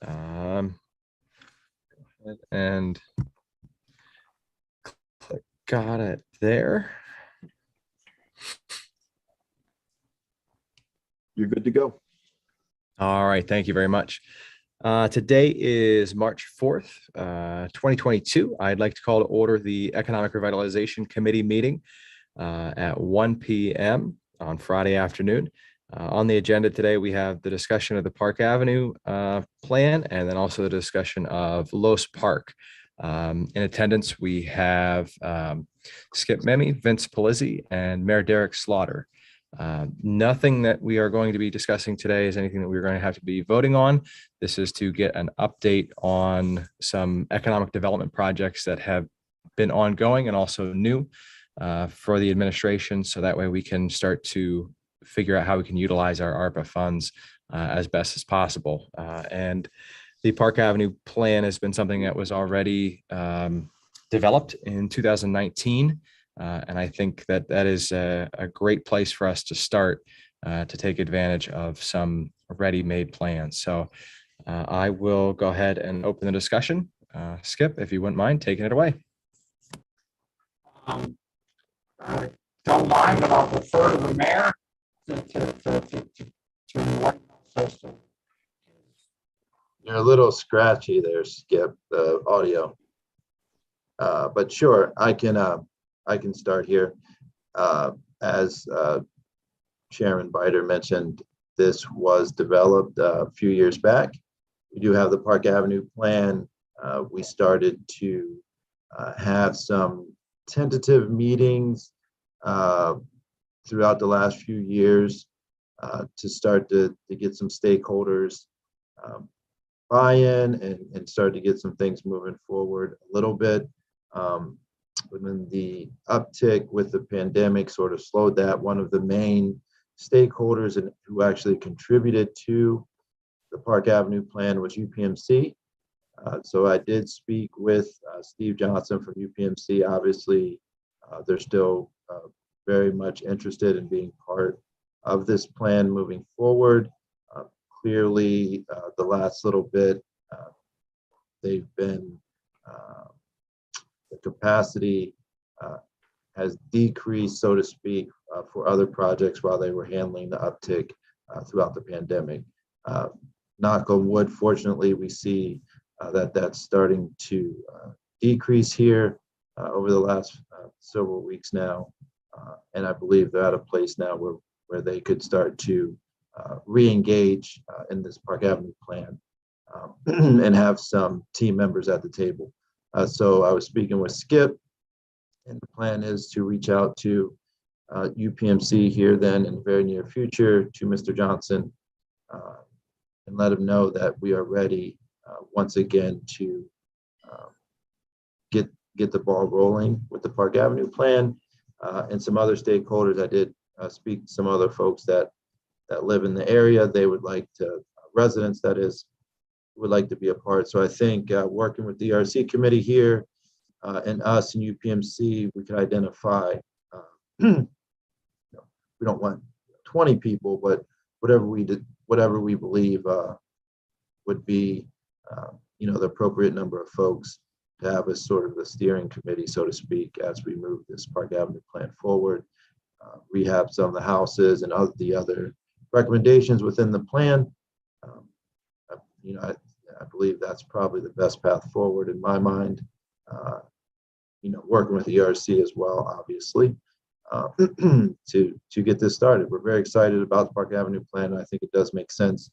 Um, and got it there. You're good to go. All right, thank you very much. Today is March 4th, 2022. I'd like to call to order the Economic Revitalization Committee meeting at 1 p.m. on Friday afternoon. On the agenda today, we have the discussion of the Park Avenue plan and then also the discussion of Los Park. In attendance, we have Skip Memme, Vince Polizzi, and Mayor Derek Slaughter. Nothing that we are going to be discussing today is anything that we're going to have to be voting on. This is to get an update on some economic development projects that have been ongoing and also new for the administration. So that way we can start to figure out how we can utilize our ARPA funds as best as possible. And the Park Avenue plan has been something that was already developed in 2019. And I think that that is a great place for us to start to take advantage of some ready-made plans. So I will go ahead and open the discussion. Skip, if you wouldn't mind taking it away. I don't mind, but I'll defer to the mayor to enlighten us. You're a little scratchy there, Skip, the audio. But sure, I can start here. As Chairman Biter mentioned, this was developed a few years back. We do have the Park Avenue plan. We started to have some tentative meetings throughout the last few years to start to get some stakeholders buy-in and start to get some things moving forward a little bit. And then the uptick with the pandemic sort of slowed that. One of the main stakeholders and who actually contributed to the Park Avenue plan was UPMC. So I did speak with Steve Johnson from UPMC. Obviously, they're still very much interested in being part of this plan moving forward. Clearly, the last little bit, they've been the capacity has decreased, so to speak, for other projects while they were handling the uptick throughout the pandemic. Knock on wood, fortunately, we see that that's starting to decrease here over the last several weeks now. And I believe they're at a place now where they could start to re-engage in this Park Avenue plan and have some team members at the table. So I was speaking with Skip, and the plan is to reach out to UPMC here then in the very near future to Mr. Johnson and let him know that we are ready once again to get the ball rolling with the Park Avenue plan and some other stakeholders. I did speak to some other folks that live in the area. They would like to, residents that is, would like to be a part. So I think working with the ERC committee here and us and UPMC, we could identify, we don't want 20 people, but whatever we believe would be, the appropriate number of folks to have as sort of the steering committee, so to speak, as we move this Park Avenue plan forward, rehab some of the houses and the other recommendations within the plan. I believe that's probably the best path forward in my mind. Working with the ERC as well, obviously, to get this started. We're very excited about the Park Avenue plan. I think it does make sense.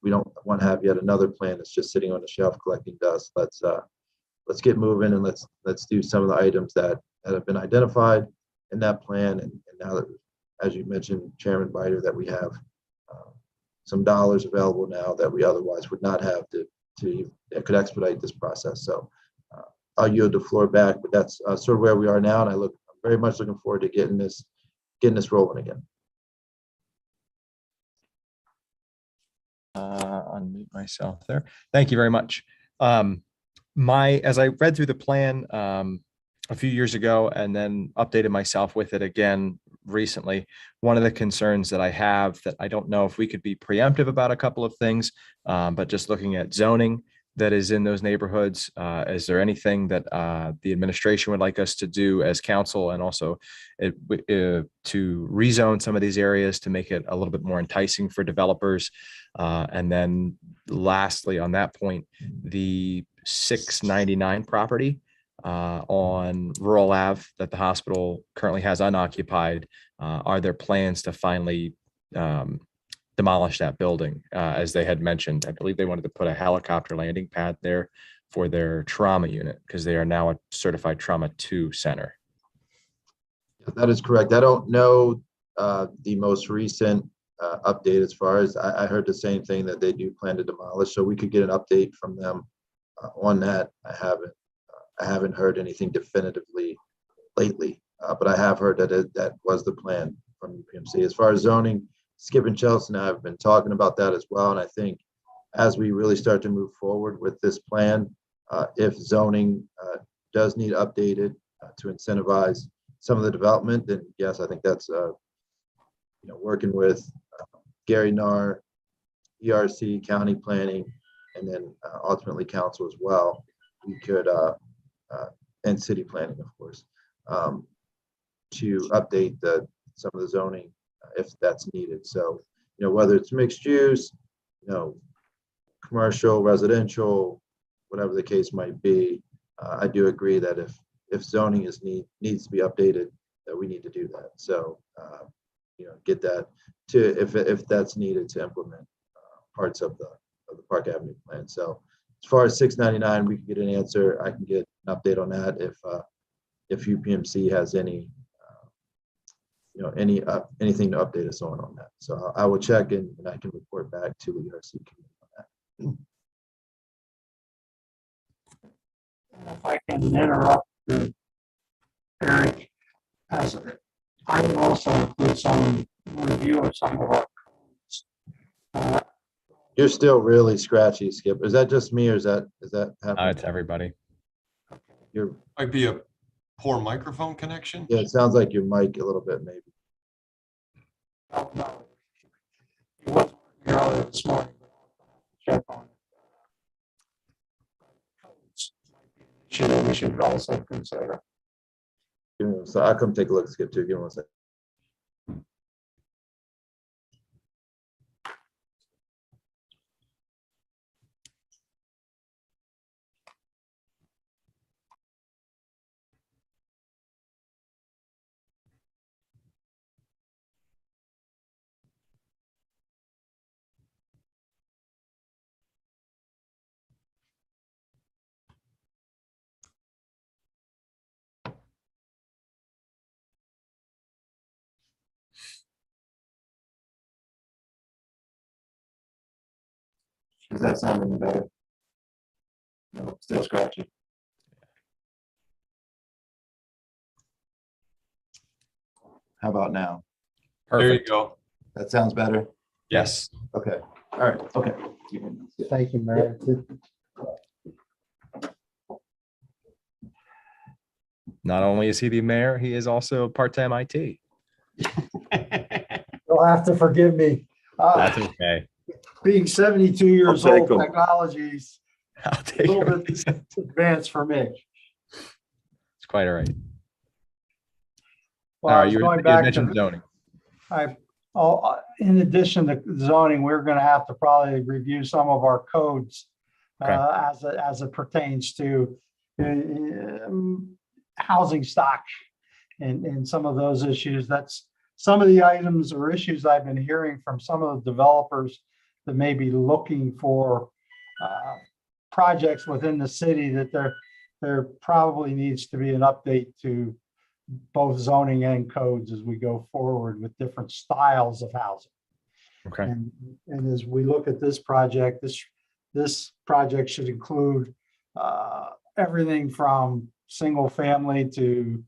We don't want to have yet another plan that's just sitting on the shelf collecting dust. Let's get moving and let's do some of the items that have been identified in that plan. And now that, as you mentioned, Chairman Biter, that we have some dollars available now that we otherwise would not have that could expedite this process. So I'll yield the floor back, but that's sort of where we are now. And I'm very much looking forward to getting this rolling again. Unmute myself there. Thank you very much. As I read through the plan a few years ago and then updated myself with it again recently. One of the concerns that I have, that I don't know if we could be preemptive about a couple of things, but just looking at zoning that is in those neighborhoods, is there anything that the administration would like us to do as council, and also to rezone some of these areas to make it a little bit more enticing for developers? And then lastly, on that point, the 699 property on Rural Ave that the hospital currently has unoccupied, are there plans to finally demolish that building? As they had mentioned, I believe they wanted to put a helicopter landing pad there for their trauma unit, because they are now a certified trauma 2 center. That is correct. I don't know the most recent update. As far as I heard the same thing, that they do plan to demolish, so we could get an update from them on that. I haven't heard anything definitively lately, but I have heard that that was the plan from UPMC. As far as zoning, Skip and Chelsea and I have been talking about that as well, and I think as we really start to move forward with this plan, if zoning does need updated to incentivize some of the development, then yes, I think that's working with Gary Narr, ERC, county planning, and then ultimately council as well. We could and city planning, of course, to update some of the zoning if that's needed. So whether it's mixed use, commercial, residential, whatever the case might be, I do agree that if zoning needs to be updated, that we need to do that. So get that to if that's needed to implement parts of the Park Avenue plan. So as far as 699, we can get an answer. I can get an update on that if UPMC has any anything to update us on that. So I will check and I can report back to the ERC committee on And if I can interrupt Eric, as I would also include some review of some of our codes. that. You're still really scratchy, Skip. Is that just me, or is that happening? It's everybody. You're Might be a poor microphone connection. Yeah, it sounds like your mic a little bit, maybe. No, it wasn't earlier this morning, but I'll check on it. Codes might be an issue that we should also consider. So I'll come take a look, Skip, too. Give me one second. Does that sound any better? No, still scratchy. How about now? There you Perfect. go. That sounds better. Yes. Okay. All right. Okay. Thank you, Mary. Not only is he the mayor, he is also part-time IT. You'll have to forgive me. That's okay. Being 72 years I'll old, take 'em. technology's I'll a take little it. bit advanced for me. It's quite all right. Well, All I right, was you going back mentioned to, zoning. in addition to zoning, we're going to have to probably review some of our codes Okay. as it pertains to housing stock and some of those issues. That's some of the items or issues I've been hearing from some of the developers that may be looking for projects within the city, that there probably needs to be an update to both zoning and codes as we go forward with different styles of housing. Okay. And as we look at this project, this project should include everything from single family to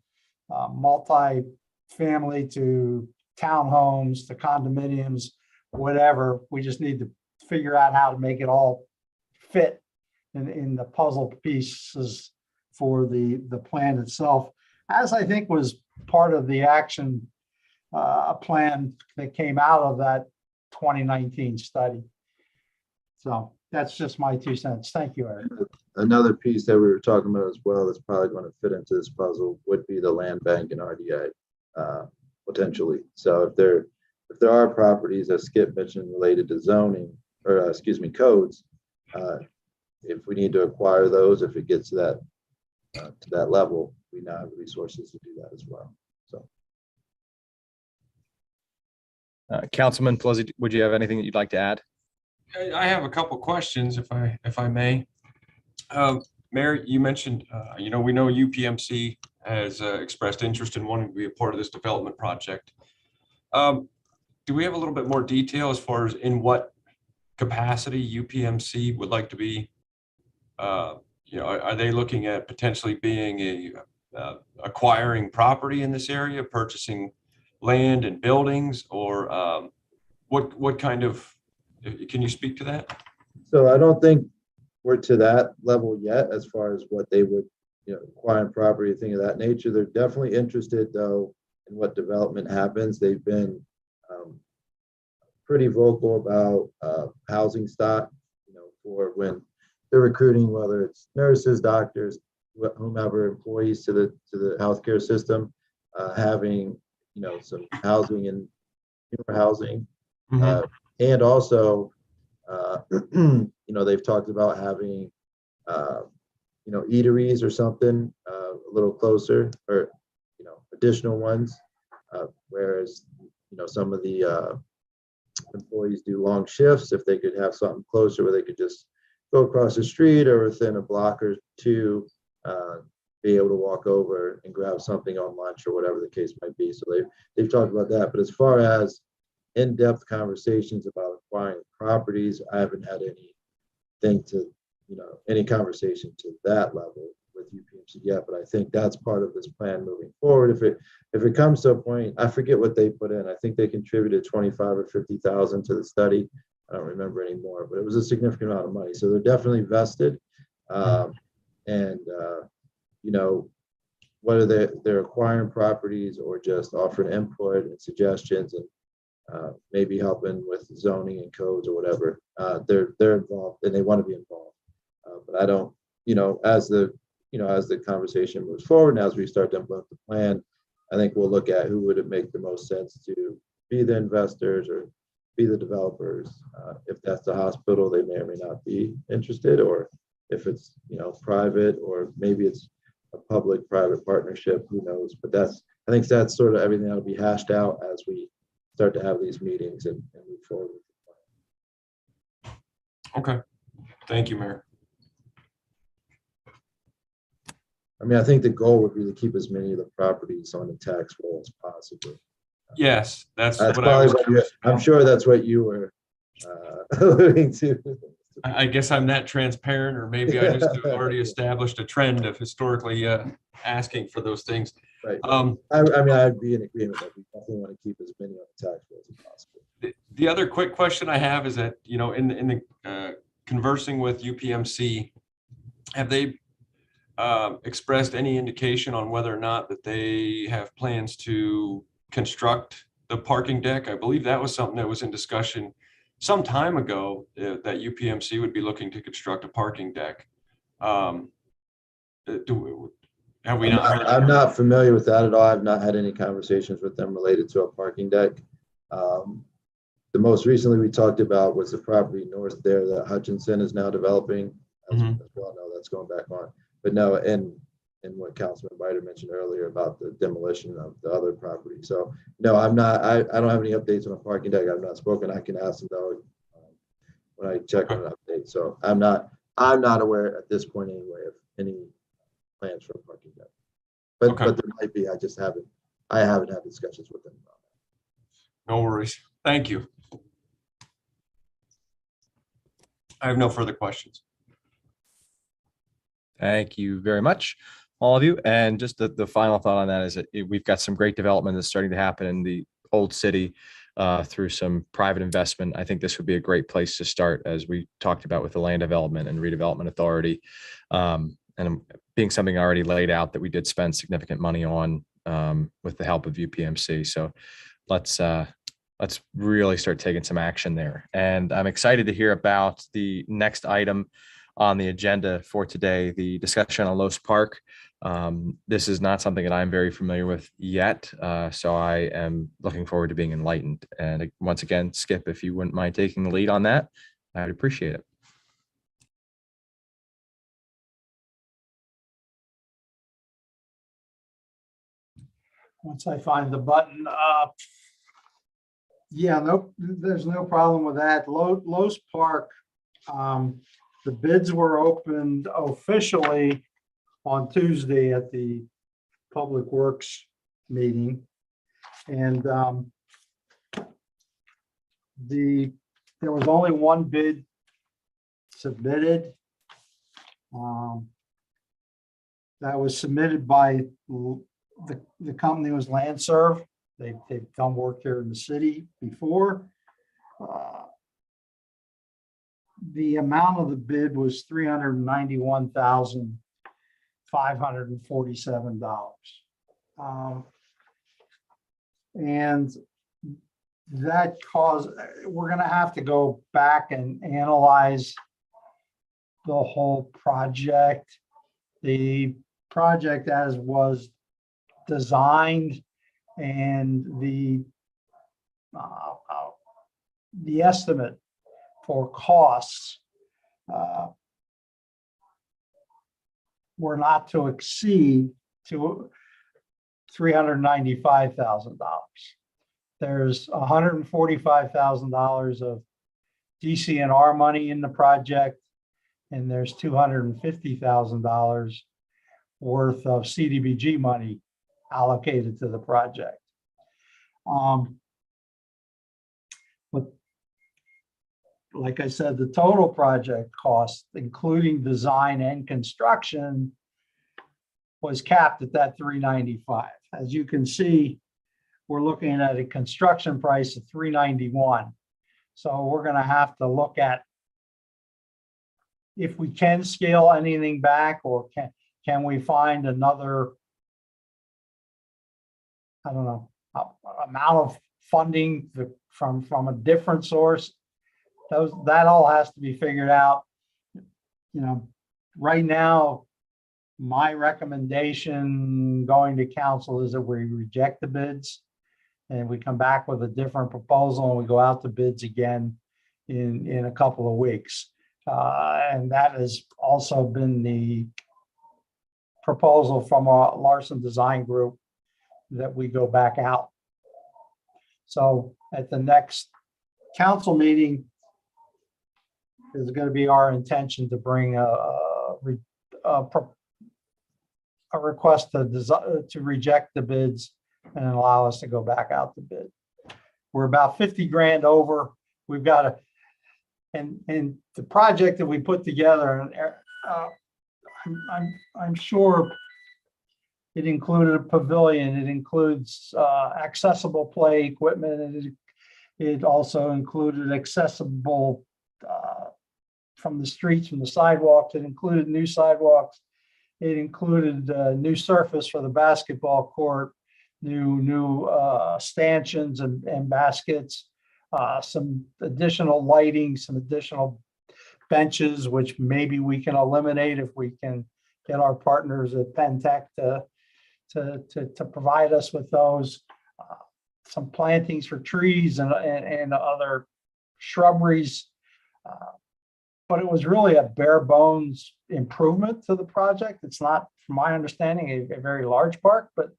multi-family to townhomes to condominiums, whatever. We just need to figure out how to make it all fit in the puzzle pieces for the plan itself, as I think was part of the action a plan that came out of that 2019 study. So that's just my 2 cents. Thank you, Eric. Another piece that we were talking about as well that's probably going to fit into this puzzle would be the land bank and RDA, potentially. So if there are properties, as Skip mentioned, related to zoning, or codes, if we need to acquire those, if it gets to that level, we now have the resources to do that as well. So, Councilman Pelosi, would you have anything that you'd like to add? I have a couple questions if I may. Mayor, you mentioned, we know UPMC has expressed interest in wanting to be a part of this development project. Do we have a little bit more detail as far as in what capacity UPMC would like to be? Are they looking at potentially being acquiring property in this area, purchasing land and buildings, or what kind of? Can you speak to that? so I don't think we're to that level yet as far as what they would, acquiring property, thing of that nature. They're definitely interested, though, in what development happens. They've been pretty vocal about housing stock, for when they're recruiting, whether it's nurses, doctors, whomever, employees to the healthcare system, having, some housing and housing. And also, they've talked about having, eateries or something a little closer, or, additional ones. Whereas, some of the employees do long shifts. If they could have something closer where they could just go across the street or within a block or two, be able to walk over and grab something on lunch or whatever the case might be. So they've talked about that. But as far as in-depth conversations about acquiring properties, I haven't had anything to, any conversation to that level with UPMC yet. But I think that's part of this plan moving forward. If it comes to a point, I forget what they put in. I think they contributed 25 or 50,000 to the study. I don't remember anymore, but it was a significant amount of money. So they're definitely vested. Whether they're acquiring properties or just offering input and suggestions and maybe helping with zoning and codes or whatever, they're involved and they want to be involved. But I don't, as the conversation moves forward and as we start to implement the plan, I think we'll look at who would it make the most sense to be the investors or be the developers. If that's the hospital, they may or may not be interested, or if it's, private, or maybe it's a public-private partnership, who knows? But I think that's sort of everything that'll be hashed out as we start to have these meetings and move forward with the Okay. Thank you, Mayor. I mean, I think the goal would be to keep as many of the properties on the tax roll as possible. Yes, that's That's what I probably was. I'm sure that's what you were alluding to. I guess I'm that transparent, or maybe I just have already established a trend of historically asking for those things. Right. I'd be in agreement that we definitely want to keep as many on the tax rolls as possible. The other quick question I have is that, in the conversing with UPMC, have they expressed any indication on whether or not that they have plans to construct the parking deck? I believe that was something that was in discussion some time ago, that UPMC would be looking to construct a parking deck. Have we not heard? I'm not familiar with that at all. I've not had any conversations with them related to a parking deck. The most recently we talked about was the property north there that Hutchinson is now developing. As well, no, that's going back on. But no, and what Councilman Bider mentioned earlier about the demolition of the other property. So no, I'm not. I don't have any updates on a parking deck. I've not spoken. I can ask them though when I check on an update. So I'm not aware at this point anyway of any plans for a parking deck. But there might be. I haven't had discussions with them about that. No worries. Thank you. I have no further questions. Thank you very much, all of you. And just the final thought on that is that we've got some great development that's starting to happen in the old city through some private investment. I think this would be a great place to start, as we talked about with the Land Development and Redevelopment Authority, and being something already laid out that we did spend significant money on with the help of UPMC. So let's really start taking some action there. And I'm excited to hear about the next item on the agenda for today, the discussion on Los Park. This is not something that I'm very familiar with yet, so I am looking forward to being enlightened. And once again, Skip, if you wouldn't mind taking the lead on that, I'd appreciate it. Once I find the button, yeah, nope, there's no problem with that. Los Park, the bids were opened officially on Tuesday at the Public Works meeting. And there was only one bid submitted. That was submitted by the company was Landserv. They've done work here in the city before. The amount of the bid was $391,547. And that caused, we're gonna have to go back and analyze the whole project. The project as was designed and the estimate for costs were not to exceed to $395,000. There's $145,000 of DCNR money in the project, and there's $250,000 worth of CDBG money allocated to the project. But like I said, the total project cost, including design and construction, was capped at that $395. As you can see, we're looking at a construction price of $391. So we're going to have to look at if we can scale anything back, or can we find another, I don't know, amount of funding from a different source. That all has to be figured out. You know, right now, my recommendation going to council is that we reject the bids and we come back with a different proposal and we go out to bids again in a couple of weeks. And that has also been the proposal from our Larson Design Group, that we go back out. So at the next council meeting is going to be our intention to bring a request to reject the bids and allow us to go back out to bid. We're about 50 grand over. We've got to, and the project that we put together, I'm sure it included a pavilion. It includes accessible play equipment, and it also included accessible from the streets, from the sidewalks. It included new sidewalks. It included new surface for the basketball court, new stanchions and baskets, some additional lighting, some additional benches, which maybe we can eliminate if we can get our partners at Pentec to provide us with those, some plantings for trees and other shrubberies. But it was really a bare bones improvement to the project. It's not, from my understanding, a very large park, but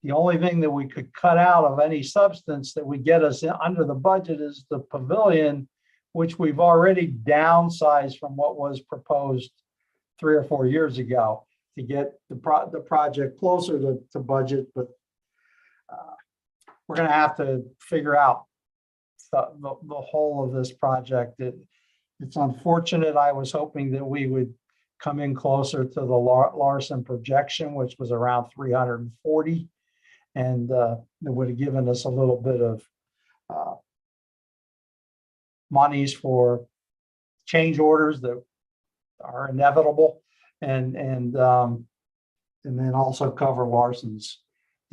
the only thing that we could cut out of any substance that would get us under the budget is the pavilion, which we've already downsized from what was proposed 3 or 4 years ago to get the project closer to budget. But we're going to have to figure out the whole of this project. It's unfortunate. I was hoping that we would come in closer to the Larson projection, which was around 340, and it would have given us a little bit of monies for change orders that are inevitable, and then also cover Larson's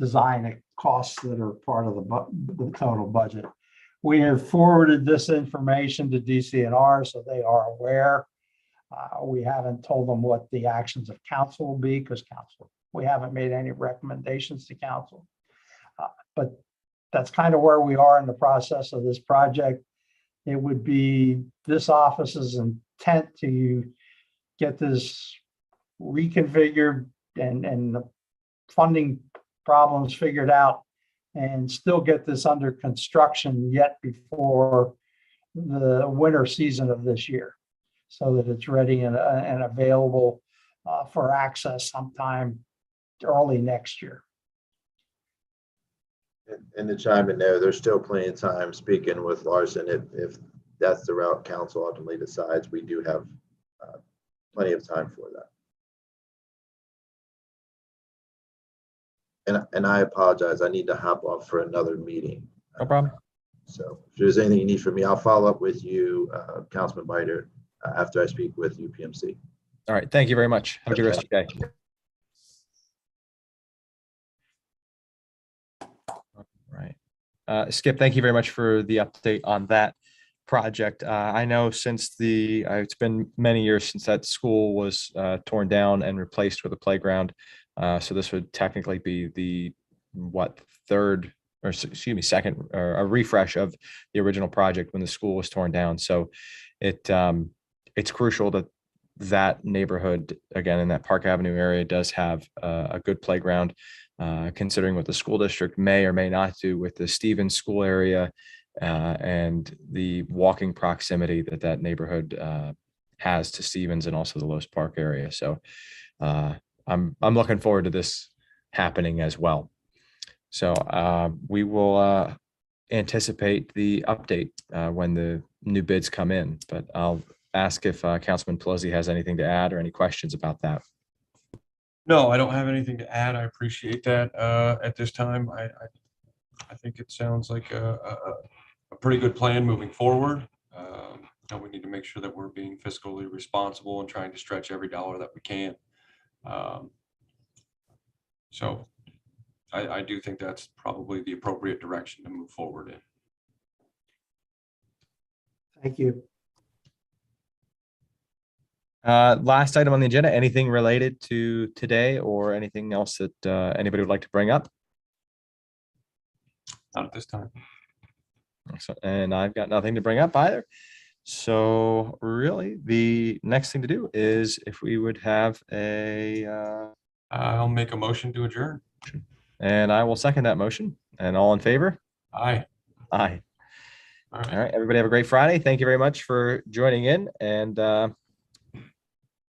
design costs that are part of the total budget. We have forwarded this information to DCNR, so they are aware. We haven't told them what the actions of council will be, because we haven't made any recommendations to council. But that's kind of where we are in the process of this project. It would be this office's intent to get this reconfigured and the funding problems figured out, and still get this under construction yet before the winter season of this year, so that it's ready and available for access sometime early next year. And to chime in there, there's still plenty of time, speaking with Larson, if that's the route council ultimately decides, we do have plenty of time for that. And I apologize, I need to hop off for another meeting. No problem. So if there's anything you need from me, I'll follow up with you, Councilman Biter, after I speak with UPMC. All right. Thank you very much. Have a good rest of your day. Right. Skip, thank you very much for the update on that project. I know since it's been many years since that school was torn down and replaced with a playground. So this would technically be the second, or a refresh of the original project when the school was torn down. So it's crucial that neighborhood, again, in that Park Avenue area, does have a good playground, considering what the school district may or may not do with the Stevens school area and the walking proximity that neighborhood has to Stevens and also the Lowe's Park area. So I'm looking forward to this happening as well. So we will anticipate the update when the new bids come in, but I'll ask if Councilman Pelosi has anything to add or any questions about that. No, I don't have anything to add. I appreciate that at this time. I think it sounds like a pretty good plan moving forward. And we need to make sure that we're being fiscally responsible and trying to stretch every dollar that we can. So I do think that's probably the appropriate direction to move forward in. Thank you. Last item on the agenda, anything related to today or anything else that anybody would like to bring up? Not at this time. So, and I've got nothing to bring up either. So really the next thing to do is if we would have I'll make a motion to adjourn. and I will second that motion. And all in favor? Aye. Aye. All right. All right, everybody have a great Friday. Thank you very much for joining in, and I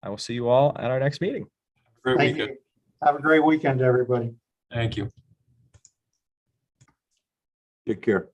will see you all at our next meeting. Great Thank weekend. you. Have a great weekend, everybody. Thank you. Take care.